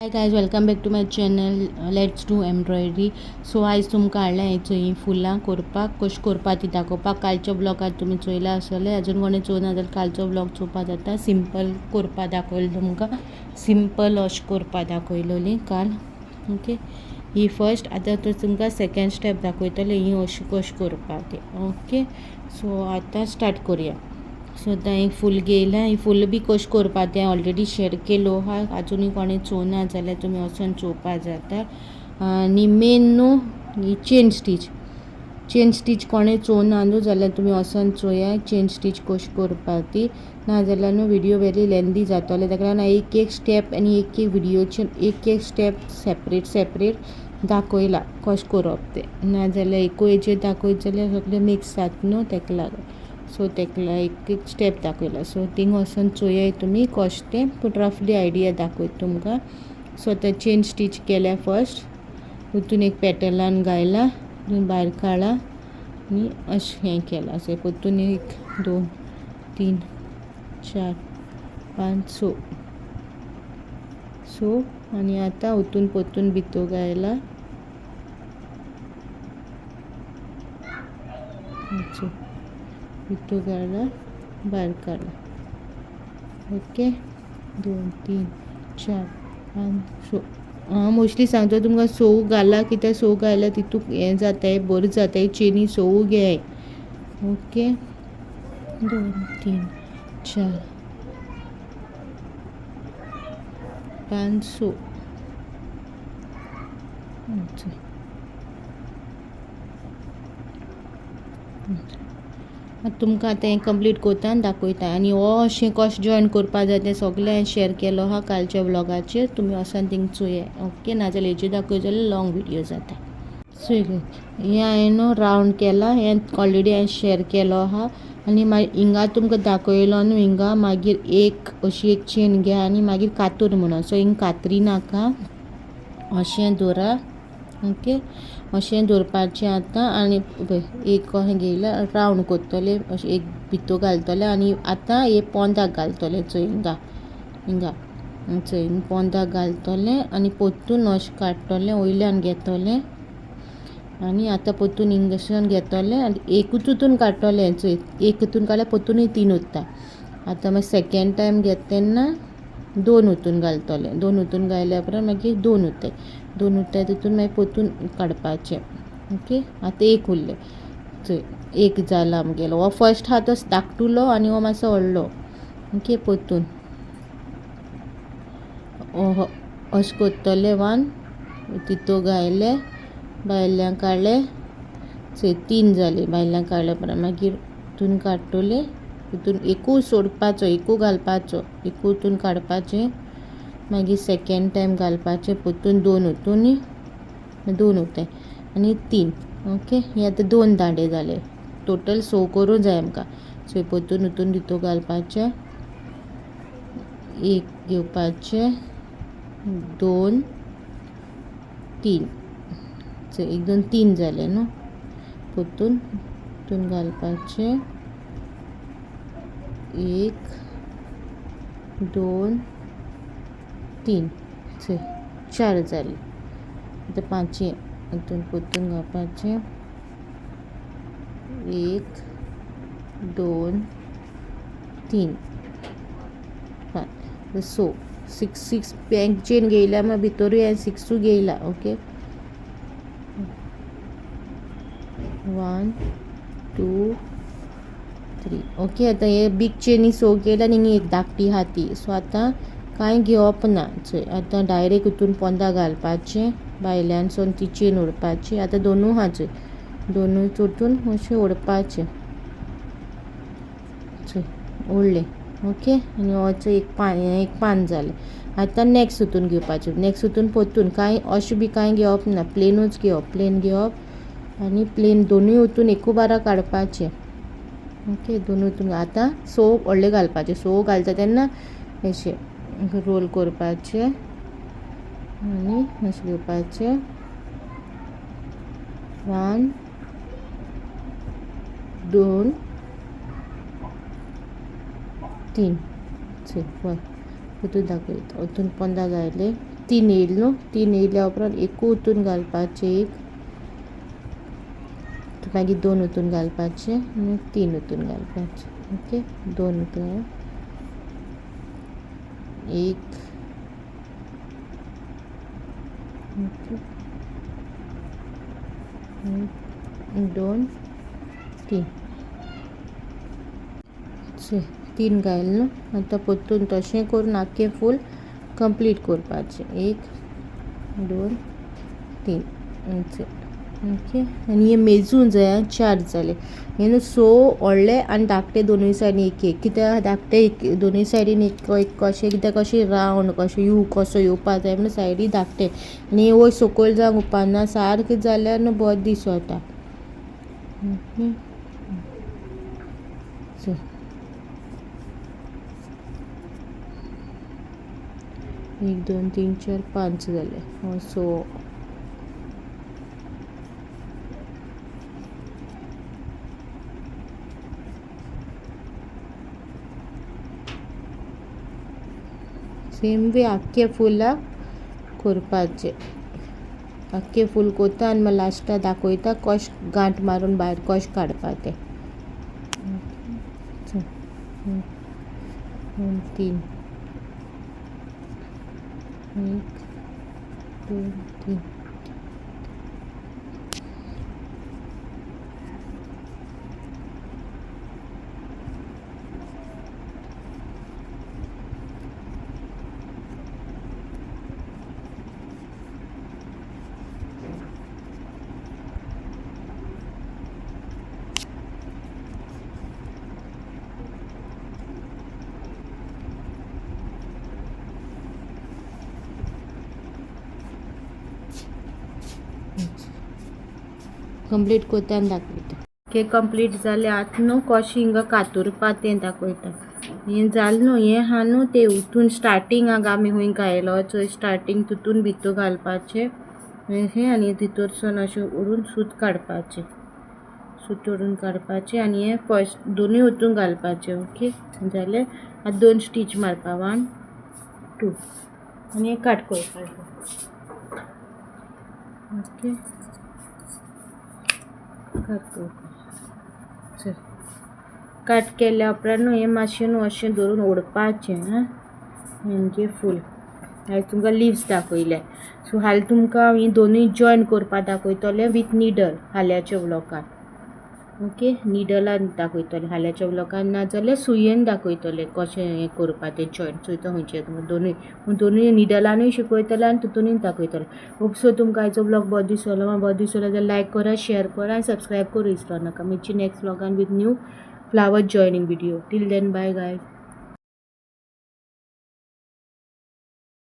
High guys, welcome back to my channel. Let's do embroidery. So आयज तुमकां हाडल्या हें फुलां करपाक कशें करपा ती दाखोवपाक. कालच्या ब्लॉगार तुमी चोयला आसतलें. अजून कोणें चोवना जाल्यार कालचो ब्लॉग चोवपा जाता. सिंपल करपा दाखयलो तुमकां. सिंपल अशें करपा दाखयलोली काल. ओके, ही फर्स्ट. आतां तो तुमकां सेकेंड स्टेप दाखयतलें ही अशी कशें करपा ती. ओके, सो आतां स्टार्ट करुया. सो आतां एक फूल घेयला. ही फूल बी कशें करपा तें ऑलरेडी शेअर केलो हा. आजुनूय कोणें चोवना जाल्यार तुमी वचून चोवपा जाता. आनी मेन न्हू ही चेन स्टीच कोणें चोवना न्हू जाल्यार तुमी वचून चोया चेन स्टीच कशें करपा ती. नाजाल्यार न्हू व्हिडियो वेरी लेंदी जातोलें. ताका लागून एक एक स्टेप आनी एक एक व्हिडियोचेर एक एक स्टेप सेपरेट दाखयला कशें करप तें. नाजाल्यार एकूय हेचेर दाखयत जाल्यार सगळें मिक्स जाता न्हू, ताका लागून. सो ताका एक एक स्टेप दाखयला. सो थिंग वचून चोयाय तुमी कशें तें, पूण रफली आयडिया दाखयता तुमकां. सो आतां चेन स्टीच केल्या फर्स्ट. हितून एक पॅटर्नान घायला, भायर काडला आनी अशें हें केलां. सो हितून 1 2 3 4 5 6 आनी आतां हितून परतून भितर घायला. भितर घायला, भायर काडला. ओके, 2 3 4 5 6. हांव मोस्टली सांगता तुमकां 6 घाला, कित्याक 6 घायल्यार तितून हें जाताय, बरें जाताय चेनी. 6 घेयाय. ओके, 2 3 4 5 6. तुमकां आतां हें कंप्लीट करता आनी दाखयता. आनी हो अशें कशें जॉयन करपा जाय तें सगळें हांवें शेअर केलो हा कालच्या ब्लॉगाचेर. तुमी वचून थिंग चोया. ओके, नाजाल्यार हेचेर दाखयत जाल्यार लॉंग व्हिडियो जाता. सो हें हांवें न्हू रावंड केलां. हें ऑलरेडी हांवें शेअर केलो हा. आनी मागीर हिंगा तुमकां दाखयलो न्हू, हिंगा मागीर अशी एक चेन घ्या आनी मागीर कातर म्हणून. सो हिंगा कातरी नाका, अशें दवरा. ओके, अशें दवरपाचें आतां. आनी एक कशें घेयला, रावंड करतलें अशें एक भितर घालतलें. आनी आतां हे पोंदाक घालतलें. चोय हिंगा चोय पोंदाक घालतलें आनी परतून अशें काडटलें, वयल्यान घेतलें आनी आतां परतून हिंगासून घेतलें आनी एकूच हितून काडटलें. चोय एक हितून काडल्यार परतूनय 3 उरता. आतां मागीर सेकेंड टायम घेता तेन्ना 2 हितून घालतलें. 2 हितून घायल्या उपरांत मागीर 2 उरताय. 2 उरताय तितून मागीर परतून काडपाचें. ओके, आतां एक उरलें. चोय एक जाला आमगेलो. हो फर्स्ट हा तो धाकटुलो आनी हो मातसो व्हडलो. ओके, परतून अशें करतलें. 1 तितून घायलें, भायल्यान काडलें. चोय 3 जालीं. भायल्यान काडल्या उपरांत मागीर हितून काडटलें. हितून एकूच सोडपाचो, एकू घालपाचो, एकू हितून काडपाचें. मागीर सेकेंड टायम घालपाचें परतून 2 हितून, 2 उरताय आनी 3. ओके, हे आतां 2 दांडे जाले. टोटल 6 करूं जाय आमकां. सो परतून हितून भितर घालपाचें, एक घेवपाचें, 2 3. चोय 1 2 3 जाले न्हू. परतून हितून घालपाचें, 1 2 3. चोय 4 जालीं. आतां 5 हितून परतून घालपाचें, 1 2 3 5 6 बँक चेन घेयल्या. मागीर भितरूय हांवें 6 घेयला. ओके, 1 2 3. ओके, आतां हे बीग चेनी 6 केल्या आनी हिंगा एक धाकटी आहा ती. सो आतां कांय घेवप ना. चोय आतां डायरेक्ट हितून पोंदा घालपाचें, भायल्यानसून ती चेन ओडपाची. आतां 2 आहा चोय, 2 चोटून अशें ओडपाचें. चोय ओडलें. ओके, आनी हो एक पान जालें. आतां नेक्स्ट हितून घेवपाचें. नेक्स्ट हितून परतून कांय अशें बी कांय घेवप ना, प्लेनूच घेवप. प्लेन घेवप आनी प्लेन 2 हितून एकू बारा काडपाचें. ओके, 2 हितून आतां 6 व्हडले घालपाचे. 6 घालता तेन्ना अशें रोल करपाचें आनी अशें घेवपाचें. 1 2 3 चल वन हितून दाखयता. हितून 15 घायले, तीन येईल न्हू. तीन येयल्या उपरांत एकू ओतून घालपाचें एक, मागीर 2 ओतून घालपाचें आनी 3 ओतून घालपाचें. ओके, 2 ओतून एक, ओके, 2, 3. 3 घायल न्हू. आतां परतून तशें करून आख्खें फूल कंप्लीट करपाचें. 1, 2, 3. ओके, आनी हे मेजून जाय 4 जाले. हे न्हू 6 व्हडले आनी धाकटे दोनूय सायडीन एक एक. कित्याक धाकटे दोनूय सायडीन एक कशें, कित्याक कशें रावंड कशें यू कसो येवपा जाय म्हणून सायडी धाकटे आनी वयर सकयल जावंक उपकारना. सारकें जाल्यार न्हू बरें दिसता. ओके, 1, 2, 3, 4, 5 जाले. सो सेम वे आख्खे फुलां करपाचें. आख्खे फूल कोत्ता आनी मागीर लास्टाक दाखयता कशें गांठ मारून भायर कशें काडपा तें. 3, 1, 2, 3. कंप्लीट कोत्ता आनी दाखयता. ओके, कंप्लीट जालें. आतां न्हू कशें हिंगा कातुरपा तें दाखयता. हें जालें न्हू. हें आहा न्हू तें हितून स्टार्टिंगाक आमी हूंय घायलो चोय स्टार्टींग तितून भितर घालपाचें अशें आनी तितूरसून अशें ओडून सूत काडपाचें. सूत ओडून काडपाचें आनी हें फर्स्ट दोनूय हितून घालपाचें. ओके, जालें. आतां 2 स्टीच मारपा. 1, 2 आनी हें कट करपाचें. ओके, कट केल्या उपरांत न्हू हें मातशें न्हू अशें धरून ओडपाचें. हेंचें फूल हांवें तुमकां लिव्स दाखयले. सो हालीं तुमकां ही दोनूय जॉयन करपा दाखयतलें विथ निडल हाल्याच्या ब्लॉकान. ओके, निडलान दाखयतलें हाल्याच्या ब्लॉकान, नाजाल्यार सुयेन दाखयतलें कशें हें करपा तें जॉयन. चोयता खंयचें दोनूय निडलानूय शिकयतलें आनी तितूनूय दाखयतलें. होप सो तुमकां आयचो ब्लॉग बरो दिसलो. बरो दिसलो जाल्यार लायक करा, शेअर करा आनी सबस्क्रायब करूं विसरो नाका. मेळची नेक्स्ट ब्लॉगान with new flower joining video. Till then bye guys.